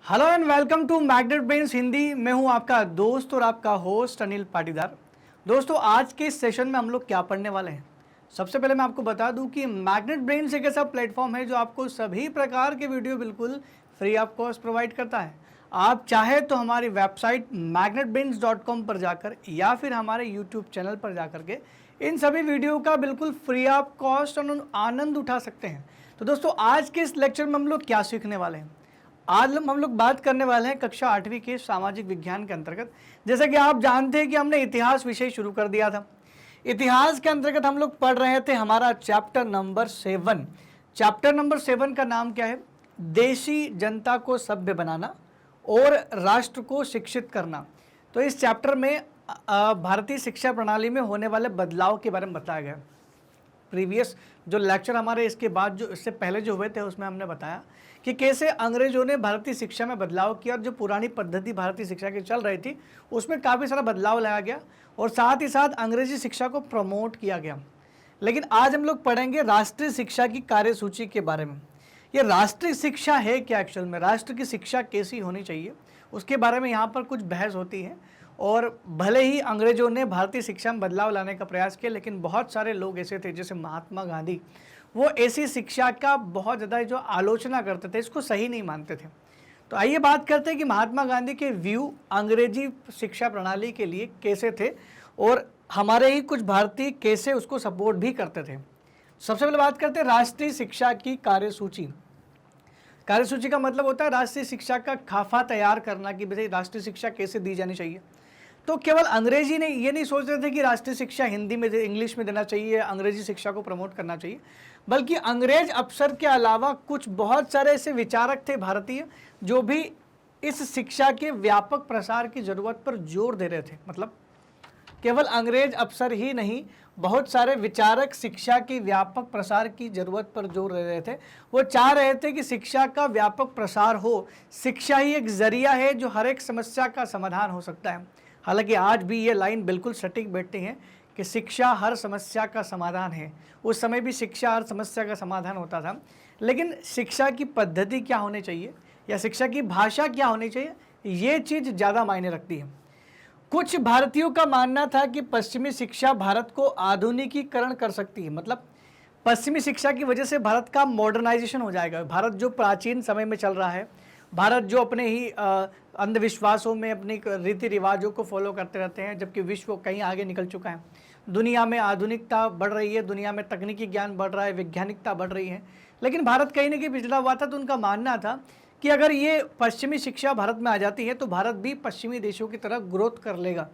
Hello and welcome to Magnet Brains Hindi. मैं हूं आपका दोस्त और आपका होस्ट अनिल पाटीदार। दोस्तों, आज के इस सेशन में हम लोग क्या पढ़ने वाले हैं। सबसे पहले मैं आपको बता दूं कि मैग्नेट ब्रेन्स एक ऐसा प्लेटफॉर्म है जो आपको सभी प्रकार के वीडियो बिल्कुल फ्री ऑफ कॉस्ट प्रोवाइड करता है। आप चाहे तो हमारी वेबसाइट magnetbrains.com पर जाकर या फिर हमारे यूट्यूब चैनल पर जाकर के इन सभी वीडियो का बिल्कुल फ्री ऑफ कॉस्ट आनंद उठा सकते हैं। तो दोस्तों, आज के इस लेक्चर में हम लोग क्या सीखने वाले हैं। आज हम लोग बात करने वाले हैं कक्षा 8वीं के सामाजिक विज्ञान के अंतर्गत। जैसे कि आप जानते हैं कि हमने इतिहास विषय शुरू कर दिया था। इतिहास के अंतर्गत हम लोग पढ़ रहे थे हमारा चैप्टर नंबर 7। चैप्टर नंबर 7 का नाम क्या है? देशी जनता को सभ्य बनाना और राष्ट्र को शिक्षित करना। तो इस चैप्टर में भारतीय शिक्षा प्रणाली में होने वाले बदलाव के बारे में बताया गया। प्रीवियस जो लेक्चर हमारे इसके बाद जो इससे पहले जो हुए थे उसमें हमने बताया कि कैसे अंग्रेजों ने भारतीय शिक्षा में बदलाव किया और जो पुरानी पद्धति भारतीय शिक्षा की चल रही थी उसमें काफ़ी सारा बदलाव लाया गया और साथ ही साथ अंग्रेजी शिक्षा को प्रमोट किया गया। लेकिन आज हम लोग पढ़ेंगे राष्ट्रीय शिक्षा की कार्यसूची के बारे में। ये राष्ट्रीय शिक्षा है क्या, एक्चुअल में राष्ट्र की शिक्षा कैसी होनी चाहिए, उसके बारे में यहाँ पर कुछ बहस होती है। और भले ही अंग्रेजों ने भारतीय शिक्षा में बदलाव लाने का प्रयास किया, लेकिन बहुत सारे लोग ऐसे थे जैसे महात्मा गांधी, वो ऐसी शिक्षा का बहुत ज़्यादा जो आलोचना करते थे, इसको सही नहीं मानते थे। तो आइए बात करते हैं कि महात्मा गांधी के व्यू अंग्रेजी शिक्षा प्रणाली के लिए कैसे थे और हमारे ही कुछ भारतीय कैसे उसको सपोर्ट भी करते थे। सबसे पहले बात करते हैं राष्ट्रीय शिक्षा की कार्यसूची। कार्यसूची का मतलब होता है राष्ट्रीय शिक्षा का खाका तैयार करना कि भाई राष्ट्रीय शिक्षा कैसे दी जानी चाहिए। तो केवल अंग्रेजी ने ये नहीं सोच रहे थे कि राष्ट्रीय शिक्षा हिंदी में इंग्लिश में देना चाहिए, अंग्रेजी शिक्षा को प्रमोट करना चाहिए, बल्कि अंग्रेज अफसर के अलावा कुछ बहुत सारे ऐसे विचारक थे भारतीय जो भी इस शिक्षा के व्यापक प्रसार की ज़रूरत पर जोर दे रहे थे। मतलब केवल अंग्रेज अफसर ही नहीं, बहुत सारे विचारक शिक्षा की व्यापक प्रसार की ज़रूरत पर जोर दे रहे थे। वो चाह रहे थे कि शिक्षा का व्यापक प्रसार हो। शिक्षा ही एक जरिया है जो हर एक समस्या का समाधान हो सकता है। हालांकि आज भी ये लाइन बिल्कुल सटीक बैठती है कि शिक्षा हर समस्या का समाधान है। उस समय भी शिक्षा हर समस्या का समाधान होता था, लेकिन शिक्षा की पद्धति क्या होनी चाहिए या शिक्षा की भाषा क्या होनी चाहिए, ये चीज़ ज़्यादा मायने रखती है। कुछ भारतीयों का मानना था कि पश्चिमी शिक्षा भारत को आधुनिकीकरण कर सकती है। मतलब पश्चिमी शिक्षा की वजह से भारत का मॉडर्नाइजेशन हो जाएगा। भारत जो प्राचीन समय में चल रहा है, भारत जो अपने ही अंधविश्वासों में अपनी रीति रिवाजों को फॉलो करते रहते हैं, जबकि विश्व कहीं आगे निकल चुका है। दुनिया में आधुनिकता बढ़ रही है, दुनिया में तकनीकी ज्ञान बढ़ रहा है, वैज्ञानिकता बढ़ रही है, लेकिन भारत कहीं ना कहीं पिछड़ा हुआ था। तो उनका मानना था कि अगर ये पश्चिमी शिक्षा भारत में आ जाती है तो भारत भी पश्चिमी देशों की तरह ग्रोथ कर लेगा।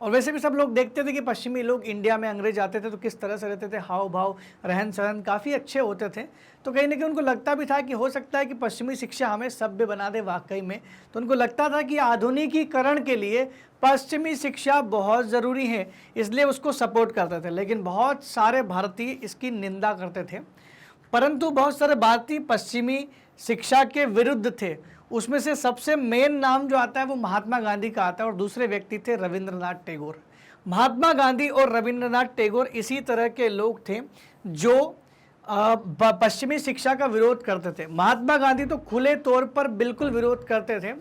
और वैसे भी सब लोग देखते थे कि पश्चिमी लोग इंडिया में अंग्रेज आते थे तो किस तरह से रहते थे, हाव भाव रहन सहन काफ़ी अच्छे होते थे। तो कहीं ना कहीं उनको लगता भी था कि हो सकता है कि पश्चिमी शिक्षा हमें सभ्य बना दे वाकई में। तो उनको लगता था कि आधुनिकीकरण के लिए पश्चिमी शिक्षा बहुत ज़रूरी है, इसलिए उसको सपोर्ट करते थे। लेकिन बहुत सारे भारतीय इसकी निंदा करते थे, परंतु बहुत सारे भारतीय पश्चिमी शिक्षा के विरुद्ध थे। उसमें से सबसे मेन नाम जो आता है वो महात्मा गांधी का आता है और दूसरे व्यक्ति थे रविंद्रनाथ टैगोर। महात्मा गांधी और रविंद्रनाथ टैगोर इसी तरह के लोग थे जो पश्चिमी शिक्षा का विरोध करते थे। महात्मा गांधी तो खुले तौर पर बिल्कुल विरोध करते थे,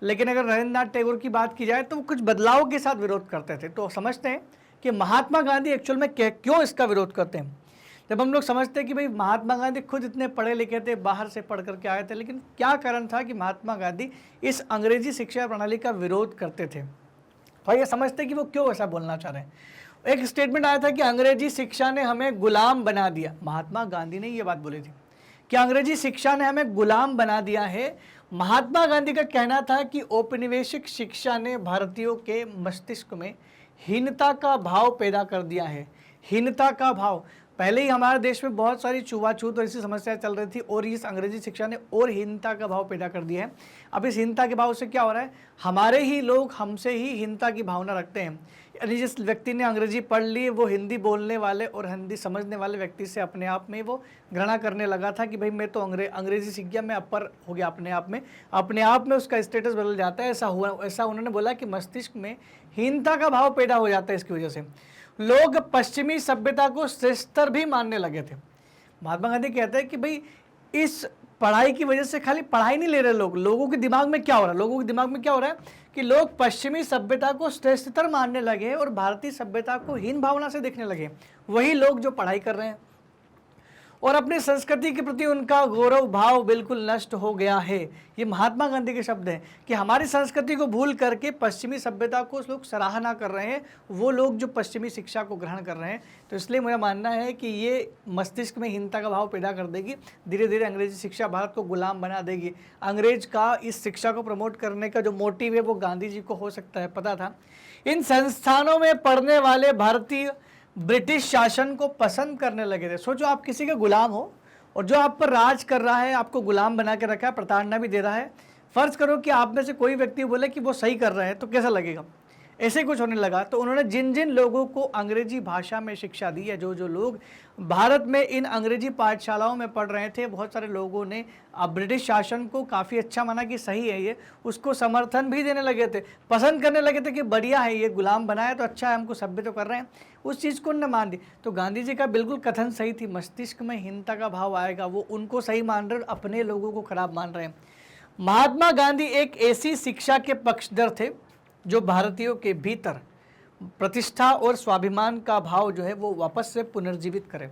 लेकिन अगर रविंद्रनाथ टैगोर की बात की जाए तो वो कुछ बदलाव के साथ विरोध करते थे। तो समझते हैं कि महात्मा गांधी एक्चुअल में क्यों इसका विरोध करते हैं। जब हम लोग समझते हैं कि भाई महात्मा गांधी खुद इतने पढ़े लिखे थे, बाहर से पढ़ करके आए थे, लेकिन क्या कारण था कि महात्मा गांधी इस अंग्रेजी शिक्षा प्रणाली का विरोध करते थे। तो ये समझते हैं कि वो क्यों ऐसा बोलना चाह रहे हैं। एक स्टेटमेंट आया था कि अंग्रेजी शिक्षा ने हमें गुलाम बना दिया। महात्मा गांधी ने ये बात बोली थी कि अंग्रेजी शिक्षा ने हमें गुलाम बना दिया है। महात्मा गांधी का कहना था कि औपनिवेशिक शिक्षा ने भारतीयों के मस्तिष्क में हीनता का भाव पैदा कर दिया है। हीनता का भाव, पहले ही हमारे देश में बहुत सारी छुआछूत और ऐसी समस्या चल रही थी और इस अंग्रेजी शिक्षा ने और हीनता का भाव पैदा कर दिया है। अब इस हीनता के भाव से क्या हो रहा है, हमारे ही लोग हमसे ही हीनता की भावना रखते हैं। यानी जिस व्यक्ति ने अंग्रेजी पढ़ ली वो हिंदी बोलने वाले और हिंदी समझने वाले व्यक्ति से अपने आप में वो घृणा करने लगा था कि भाई मैं तो अंग्रेजी सीख गया, मैं अपर हो गया अपने आप में उसका स्टेटस बदल जाता है। ऐसा उन्होंने बोला कि मस्तिष्क में हीनता का भाव पैदा हो जाता है। इसकी वजह से लोग पश्चिमी सभ्यता को श्रेष्ठतर भी मानने लगे थे। महात्मा गांधी कहते हैं कि भाई इस पढ़ाई की वजह से खाली पढ़ाई नहीं ले रहे लोग, लोगों के दिमाग में क्या हो रहा है, लोगों के दिमाग में क्या हो रहा है कि लोग पश्चिमी सभ्यता को श्रेष्ठतर मानने लगे और भारतीय सभ्यता को हीन भावना से देखने लगे। वही लोग जो पढ़ाई कर रहे हैं और अपनी संस्कृति के प्रति उनका गौरव भाव बिल्कुल नष्ट हो गया है। ये महात्मा गांधी के शब्द हैं कि हमारी संस्कृति को भूल करके पश्चिमी सभ्यता को लोग सराहना कर रहे हैं, वो लोग जो पश्चिमी शिक्षा को ग्रहण कर रहे हैं। तो इसलिए मेरा मानना है कि ये मस्तिष्क में हीनता का भाव पैदा कर देगी, धीरे धीरे अंग्रेजी शिक्षा भारत को गुलाम बना देगी। अंग्रेज का इस शिक्षा को प्रमोट करने का जो मोटिव है वो गांधी जी को हो सकता है पता था। इन संस्थानों में पढ़ने वाले भारतीय ब्रिटिश शासन को पसंद करने लगे थे। सोचो आप किसी के गुलाम हो और जो आप पर राज कर रहा है, आपको गुलाम बना के रखा है, प्रताड़ना भी दे रहा है। फर्ज करो कि आप में से कोई व्यक्ति बोले कि वो सही कर रहा है, तो कैसा लगेगा? ऐसे कुछ होने लगा। तो उन्होंने जिन जिन लोगों को अंग्रेजी भाषा में शिक्षा दी है, जो जो लोग भारत में इन अंग्रेजी पाठशालाओं में पढ़ रहे थे, बहुत सारे लोगों ने ब्रिटिश शासन को काफ़ी अच्छा माना कि सही है ये, उसको समर्थन भी देने लगे थे, पसंद करने लगे थे कि बढ़िया है, ये गुलाम बनाया तो अच्छा है, हमको सभ्य तो कर रहे हैं। उस चीज़ को उन्होंने मान दी। तो गांधी जी का बिल्कुल कथन सही थी, मस्तिष्क में हीनता का भाव आएगा, वो उनको सही मान रहे और अपने लोगों को खराब मान रहे हैं। महात्मा गांधी एक ऐसी शिक्षा के पक्षधर थे जो भारतीयों के भीतर प्रतिष्ठा और स्वाभिमान का भाव जो है वो वापस से पुनर्जीवित करे।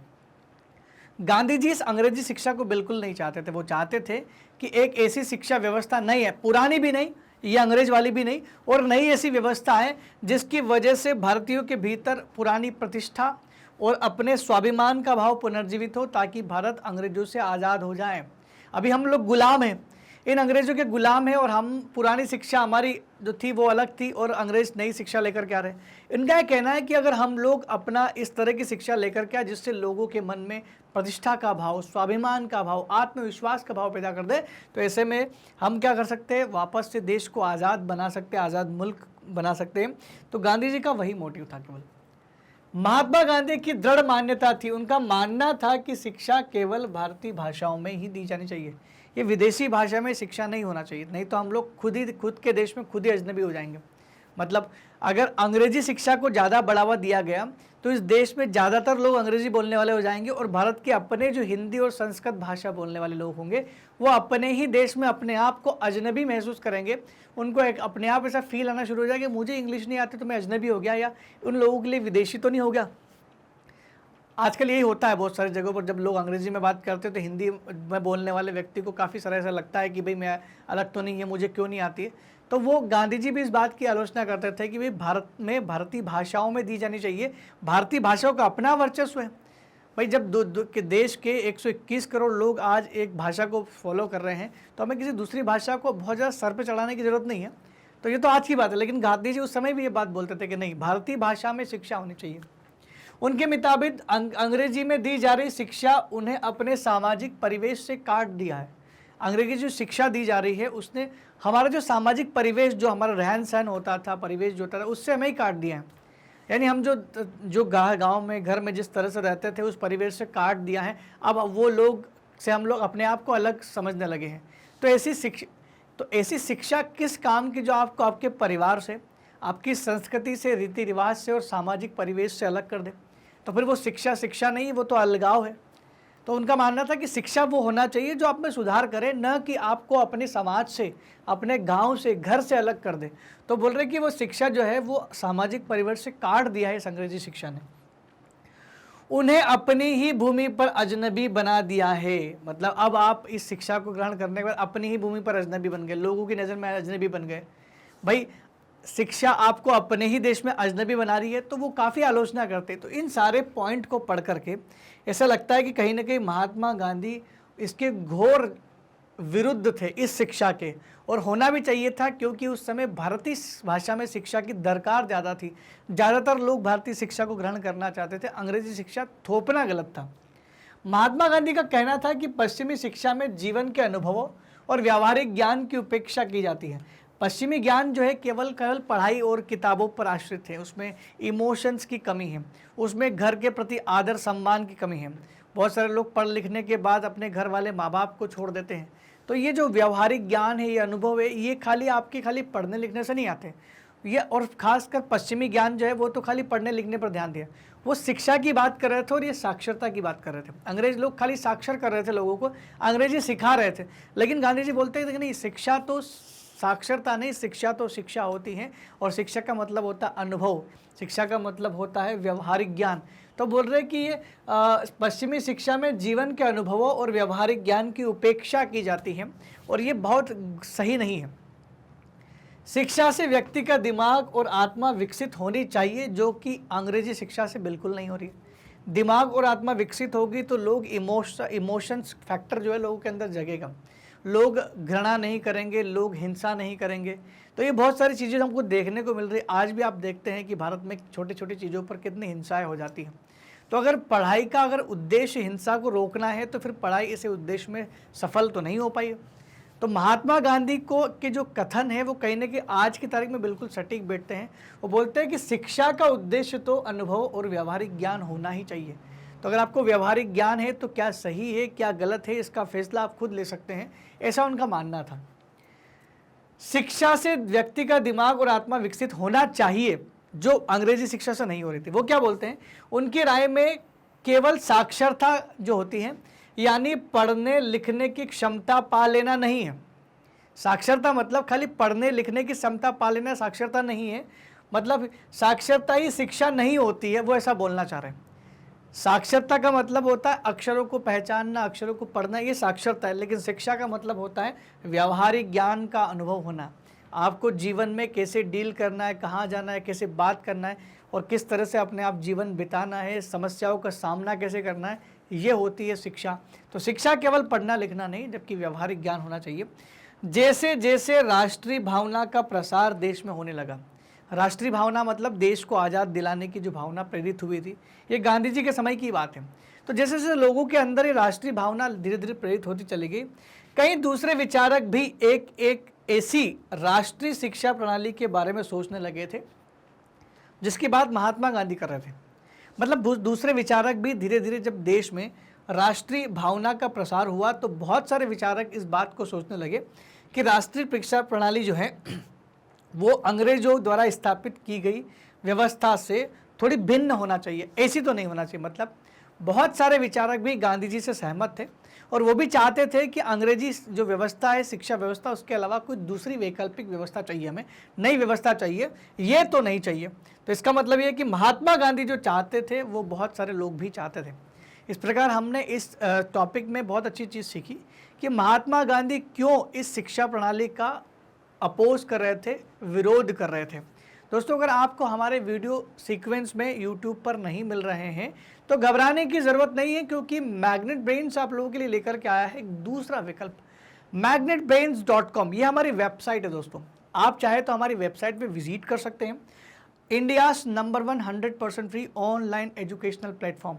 गांधी जी इस अंग्रेजी शिक्षा को बिल्कुल नहीं चाहते थे। वो चाहते थे कि एक ऐसी शिक्षा व्यवस्था नहीं है, पुरानी भी नहीं, ये अंग्रेज वाली भी नहीं, और नई ऐसी व्यवस्था है जिसकी वजह से भारतीयों के भीतर पुरानी प्रतिष्ठा और अपने स्वाभिमान का भाव पुनर्जीवित हो, ताकि भारत अंग्रेजों से आज़ाद हो जाए। अभी हम लोग गुलाम हैं, इन अंग्रेजों के गुलाम हैं, और हम पुरानी शिक्षा हमारी जो थी वो अलग थी और अंग्रेज नई शिक्षा लेकर के आ रहे हैं। इनका यह कहना है कि अगर हम लोग अपना इस तरह की शिक्षा लेकर के आए जिससे लोगों के मन में प्रतिष्ठा का भाव, स्वाभिमान का भाव, आत्मविश्वास का भाव पैदा कर दे, तो ऐसे में हम क्या कर सकते हैं, वापस से देश को आज़ाद बना सकते हैं, आज़ाद मुल्क बना सकते हैं। तो गांधी जी का वही मोटिव था केवल। महात्मा गांधी की दृढ़ मान्यता थी, उनका मानना था कि शिक्षा केवल भारतीय भाषाओं में ही दी जानी चाहिए, ये विदेशी भाषा में शिक्षा नहीं होना चाहिए, नहीं तो हम लोग खुद के देश में खुद ही अजनबी हो जाएंगे। मतलब अगर अंग्रेजी शिक्षा को ज़्यादा बढ़ावा दिया गया तो इस देश में ज़्यादातर लोग अंग्रेजी बोलने वाले हो जाएंगे, और भारत के अपने जो हिंदी और संस्कृत भाषा बोलने वाले लोग होंगे वो अपने ही देश में अपने आप को अजनबी महसूस करेंगे। उनको एक अपने आप ऐसा फील आना शुरू हो जाएगा कि मुझे इंग्लिश नहीं आती तो मैं अजनबी हो गया, या उन लोगों के लिए विदेशी तो नहीं हो गया। आजकल यही होता है बहुत सारी जगहों पर, जब लोग अंग्रेजी में बात करते हैं तो हिंदी में बोलने वाले व्यक्ति को काफ़ी सारा ऐसा लगता है कि भाई मैं अलग तो नहीं है, मुझे क्यों नहीं आती है। तो वो गांधी जी भी इस बात की आलोचना करते थे कि भाई भारत में भारतीय भाषाओं में दी जानी चाहिए, भारतीय भाषाओं का अपना वर्चस्व है। भाई जब देश के 121 करोड़ लोग आज एक भाषा को फॉलो कर रहे हैं तो हमें किसी दूसरी भाषा को बहुत ज़्यादा सर पे चढ़ाने की ज़रूरत नहीं है। तो ये तो आज की बात है, लेकिन गांधी जी उस समय भी ये बात बोलते थे कि नहीं, भारतीय भाषा में शिक्षा होनी चाहिए। उनके मुताबिक अंग्रेजी में दी जा रही शिक्षा उन्हें अपने सामाजिक परिवेश से काट दिया है। अंग्रेजी जो शिक्षा दी जा रही है उसने हमारा जो सामाजिक परिवेश, जो हमारा रहन सहन होता था, परिवेश जो होता था, उससे हमें ही काट दिया है। यानी हम जो गाँव में घर में जिस तरह से रहते थे उस परिवेश से काट दिया है। अब वो लोग से हम लोग अपने आप को अलग समझने लगे हैं। तो ऐसी शिक्षा किस काम की जो आपको आपके परिवार से, आपकी संस्कृति से, रीति रिवाज से और सामाजिक परिवेश से अलग कर दे, तो फिर वो शिक्षा नहीं, वो तो अलगाव है। तो उनका मानना था कि शिक्षा वो होना चाहिए जो आप में सुधार करे, न कि आपको अपने समाज से, अपने गांव से, घर से अलग कर दे। तो बोल रहे कि वो शिक्षा जो है वो सामाजिक परिवेश से काट दिया है इस अंग्रेजी शिक्षा ने, उन्हें अपनी ही भूमि पर अजनबी बना दिया है। मतलब अब आप इस शिक्षा को ग्रहण करने के बाद अपनी ही भूमि पर अजनबी बन गए, लोगों की नज़र में अजनबी बन गए। भाई शिक्षा आपको अपने ही देश में अजनबी बना रही है, तो वो काफ़ी आलोचना करते। तो इन सारे पॉइंट को पढ़ करके ऐसा लगता है कि कहीं ना कहीं महात्मा गांधी इसके घोर विरुद्ध थे इस शिक्षा के, और होना भी चाहिए था, क्योंकि उस समय भारतीय भाषा में शिक्षा की दरकार ज़्यादा थी। ज़्यादातर लोग भारतीय शिक्षा को ग्रहण करना चाहते थे, अंग्रेजी शिक्षा थोपना गलत था। महात्मा गांधी का कहना था कि पश्चिमी शिक्षा में जीवन के अनुभवों और व्यावहारिक ज्ञान की उपेक्षा की जाती है। पश्चिमी ज्ञान जो है केवल पढ़ाई और किताबों पर आश्रित है, उसमें इमोशंस की कमी है, उसमें घर के प्रति आदर सम्मान की कमी है। बहुत सारे लोग पढ़ लिखने के बाद अपने घर वाले माँ बाप को छोड़ देते हैं। तो ये जो व्यावहारिक ज्ञान है, ये अनुभव है, ये खाली पढ़ने लिखने से नहीं आते। ये और खासकर पश्चिमी ज्ञान जो है वो तो खाली पढ़ने लिखने पर ध्यान दिया, वो शिक्षा की बात कर रहे थे और ये साक्षरता की बात कर रहे थे। अंग्रेज लोग खाली साक्षर कर रहे थे, लोगों को अंग्रेजी सिखा रहे थे, लेकिन गांधी जी बोलते थे कि नहीं, शिक्षा तो साक्षरता नहीं, शिक्षा तो शिक्षा होती है, और शिक्षा का मतलब होता है अनुभव, शिक्षा का मतलब होता है व्यवहारिक ज्ञान। तो बोल रहे कि ये पश्चिमी शिक्षा में जीवन के अनुभवों और व्यवहारिक ज्ञान की उपेक्षा की जाती है, और ये बहुत सही नहीं है। शिक्षा से व्यक्ति का दिमाग और आत्मा विकसित होनी चाहिए, जो कि अंग्रेजी शिक्षा से बिल्कुल नहीं हो रही है। दिमाग और आत्मा विकसित होगी तो लोग इमोशंस फैक्टर जो है लोगों के अंदर जगेगा, लोग घृणा नहीं करेंगे, लोग हिंसा नहीं करेंगे। तो ये बहुत सारी चीज़ें हमको देखने को मिल रही है। आज भी आप देखते हैं कि भारत में छोटी छोटी चीज़ों पर कितनी हिंसाएं हो जाती हैं। तो अगर पढ़ाई का अगर उद्देश्य हिंसा को रोकना है तो फिर पढ़ाई इस उद्देश्य में सफल तो नहीं हो पाई। तो महात्मा गांधी को के जो कथन है वो कहीं ना कहीं आज की तारीख में बिल्कुल सटीक बैठते हैं। वो बोलते हैं कि शिक्षा का उद्देश्य तो अनुभव और व्यवहारिक ज्ञान होना ही चाहिए। तो अगर आपको व्यवहारिक ज्ञान है तो क्या सही है क्या गलत है, इसका फैसला आप खुद ले सकते हैं, ऐसा उनका मानना था। शिक्षा से व्यक्ति का दिमाग और आत्मा विकसित होना चाहिए, जो अंग्रेजी शिक्षा से नहीं हो रही थी। वो क्या बोलते हैं, उनकी राय में केवल साक्षरता जो होती है, यानी पढ़ने लिखने की क्षमता पा लेना नहीं है। साक्षरता मतलब खाली पढ़ने लिखने की क्षमता पा लेना साक्षरता नहीं है, मतलब साक्षरता ही शिक्षा नहीं होती है, वो ऐसा बोलना चाह रहे हैं। साक्षरता का मतलब होता है अक्षरों को पहचानना, अक्षरों को पढ़ना, ये साक्षरता है। लेकिन शिक्षा का मतलब होता है व्यवहारिक ज्ञान का अनुभव होना, आपको जीवन में कैसे डील करना है, कहाँ जाना है, कैसे बात करना है, और किस तरह से अपने आप जीवन बिताना है, समस्याओं का सामना कैसे करना है, ये होती है शिक्षा। तो शिक्षा केवल पढ़ना लिखना नहीं, जबकि व्यवहारिक ज्ञान होना चाहिए। जैसे जैसे राष्ट्रीय भावना का प्रसार देश में होने लगा, राष्ट्रीय भावना मतलब देश को आज़ाद दिलाने की जो भावना प्रेरित हुई थी, ये गांधी जी के समय की बात है। तो जैसे जैसे लोगों के अंदर ये राष्ट्रीय भावना धीरे धीरे प्रेरित होती चली गई, कई दूसरे विचारक भी एक ऐसी राष्ट्रीय शिक्षा प्रणाली के बारे में सोचने लगे थे जिसकी बात महात्मा गांधी कर रहे थे। मतलब दूसरे विचारक भी धीरे धीरे, जब देश में राष्ट्रीय भावना का प्रसार हुआ तो बहुत सारे विचारक इस बात को सोचने लगे कि राष्ट्रीय शिक्षा प्रणाली जो है वो अंग्रेजों द्वारा स्थापित की गई व्यवस्था से थोड़ी भिन्न होना चाहिए, ऐसी तो नहीं होना चाहिए। मतलब बहुत सारे विचारक भी गांधी जी से सहमत थे और वो भी चाहते थे कि अंग्रेजी जो व्यवस्था है, शिक्षा व्यवस्था, उसके अलावा कोई दूसरी वैकल्पिक व्यवस्था चाहिए, हमें नई व्यवस्था चाहिए, ये तो नहीं चाहिए। तो इसका मतलब ये कि महात्मा गांधी जो चाहते थे वो बहुत सारे लोग भी चाहते थे। इस प्रकार हमने इस टॉपिक में बहुत अच्छी चीज़ सीखी कि महात्मा गांधी क्यों इस शिक्षा प्रणाली का अपोज कर रहे थे, विरोध कर रहे थे। दोस्तों, अगर आपको हमारे वीडियो सीक्वेंस में यूट्यूब पर नहीं मिल रहे हैं तो घबराने की ज़रूरत नहीं है, क्योंकि मैग्नेट ब्रेन्स आप लोगों के लिए लेकर के आया है एक दूसरा विकल्प, magnetbrains.com। ये हमारी वेबसाइट है दोस्तों, आप चाहे तो हमारी वेबसाइट पे विजिट कर सकते हैं। India's number 1 100% free online educational platform.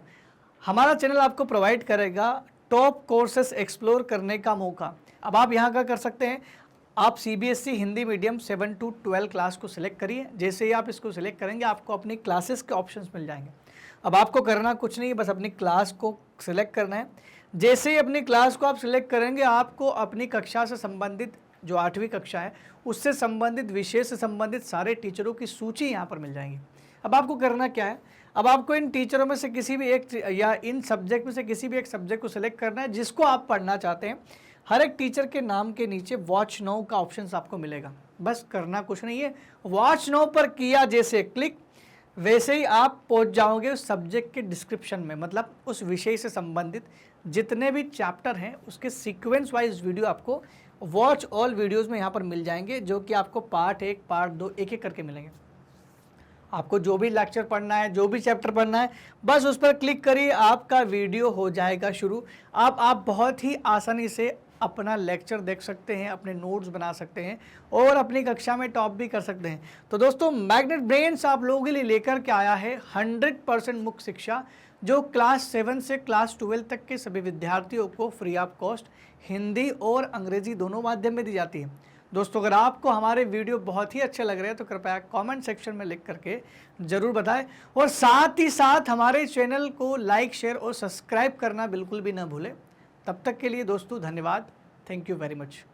हमारा चैनल आपको प्रोवाइड करेगा टॉप कोर्सेस एक्सप्लोर करने का मौका। अब आप यहाँ का कर सकते हैं, आप CBSE Hindi medium 7 to 12 class को सिलेक्ट करिए। जैसे ही आप इसको सिलेक्ट करेंगे आपको अपनी क्लासेस के ऑप्शंस मिल जाएंगे। अब आपको करना कुछ नहीं है, बस अपनी क्लास को सिलेक्ट करना है। जैसे ही अपनी क्लास को आप सिलेक्ट करेंगे, आपको अपनी कक्षा से संबंधित जो 8वीं कक्षा है उससे संबंधित विषय से संबंधित सारे टीचरों की सूची यहाँ पर मिल जाएंगी। अब आपको करना क्या है, अब आपको इन टीचरों में से किसी भी एक या इन सब्जेक्ट में से किसी भी एक सब्जेक्ट को सिलेक्ट करना है जिसको आप पढ़ना चाहते हैं। हर एक टीचर के नाम के नीचे वॉच नाउ का ऑप्शन आपको मिलेगा। बस करना कुछ नहीं है, वॉच नाउ पर किया जैसे क्लिक, वैसे ही आप पहुंच जाओगे उस सब्जेक्ट के डिस्क्रिप्शन में। मतलब उस विषय से संबंधित जितने भी चैप्टर हैं उसके सीक्वेंस वाइज वीडियो आपको वॉच ऑल वीडियोस में यहाँ पर मिल जाएंगे, जो कि आपको पार्ट 1 पार्ट 2 एक एक करके मिलेंगे। आपको जो भी लेक्चर पढ़ना है, जो भी चैप्टर पढ़ना है, बस उस पर क्लिक करिए, आपका वीडियो हो जाएगा शुरू। आप बहुत ही आसानी से अपना लेक्चर देख सकते हैं, अपने नोट्स बना सकते हैं और अपनी कक्षा में टॉप भी कर सकते हैं। तो दोस्तों, मैग्नेट ब्रेन्स आप लोगों के लिए लेकर के आया है 100% मुक्त शिक्षा, जो क्लास 7 से क्लास 12 तक के सभी विद्यार्थियों को फ्री ऑफ कॉस्ट हिंदी और अंग्रेजी दोनों माध्यम में दी जाती है। दोस्तों, अगर आपको हमारे वीडियो बहुत ही अच्छे लग रहे हैं तो कृपया कमेंट सेक्शन में लिख करके ज़रूर बताएं, और साथ ही साथ हमारे चैनल को लाइक, शेयर और सब्सक्राइब करना बिल्कुल भी ना भूलें। तब तक के लिए दोस्तों धन्यवाद, थैंक यू वेरी मच।